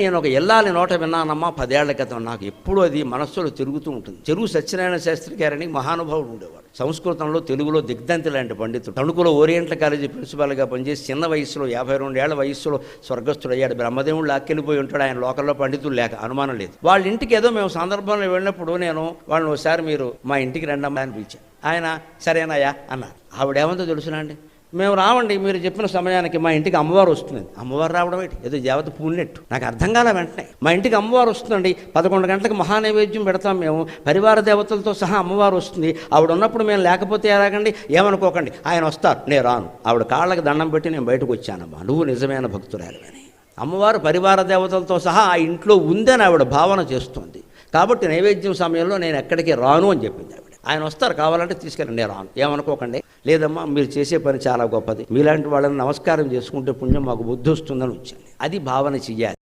నేను ఒక ఎల్లాలి నోట విన్నానమ్మా 10 ఏళ్ల క్రితం. నాకు ఎప్పుడూ అది మనస్సులో తిరుగుతూ ఉంటుంది. చెరువు సత్యనారాయణ శాస్త్రి గారని మహానుభావుడు ఉండేవాడు. సంస్కృతంలో తెలుగులో దిగ్ధంతి లాంటి పండితుడు. తణుకులో ఓరియంటల్ కాలేజీ ప్రిన్సిపాల్గా పనిచేసి చిన్న వయసులో 52 ఏళ్ల వయస్సులో స్వర్గస్థుడయ్యాడు. బ్రహ్మదేవుడు లాక్కెళ్ళిపోయి ఉంటాడు. ఆయన లోకల్లో పండితులు లేక అనుమానం లేదు. వాళ్ళ ఇంటికి ఏదో మేము సందర్భంలో వెళ్ళినప్పుడు నేను వాళ్ళని ఒకసారి మీరు మా ఇంటికి రండమ్మా అని పిలిచాను. ఆయన సరేనాయా అన్నారు. ఆవిడేమందో తెలుసునా అండి, మేము రావండి, మీరు చెప్పిన సమయానికి మా ఇంటికి అమ్మవారు వస్తుంది. అమ్మవారు రావడం ఏంటి, ఏదో దేవత పూనినట్టు. నాకు అర్థం కాలే. వెంటనే మా ఇంటికి అమ్మవారు వస్తుందండి, 11 గంటలకు మహానైవేద్యం పెడతాం మేము, పరివార దేవతలతో సహా అమ్మవారు వస్తుంది. ఆవిడ ఉన్నప్పుడు మేము లేకపోతే ఎలాగండి, ఏమనుకోకండి, ఆయన వస్తారు, నేను రాను. ఆవిడ కాళ్ళకి దండం పెట్టి నేను బయటకు వచ్చానమ్మా, నువ్వు నిజమైన భక్తురాలివని. అమ్మవారు పరివార దేవతలతో సహా ఆ ఇంట్లో ఉందని ఆవిడ భావన చేస్తుంది. కాబట్టి నైవేద్యం సమయంలో నేను ఎక్కడికి రాను అని చెప్పింది ఆవిడ. ఆయన వస్తారు, కావాలంటే తీసుకెళ్ళండి, నేను రాను, ఏమనుకోకండి. లేదమ్మా, మీరు చేసే పని చాలా గొప్పది, మీలాంటి వాళ్ళని నమస్కారం చేసుకుంటే పుణ్యం మాకు బుద్ధి వస్తుందని వచ్చాను. అది భావన చెయ్యాలి.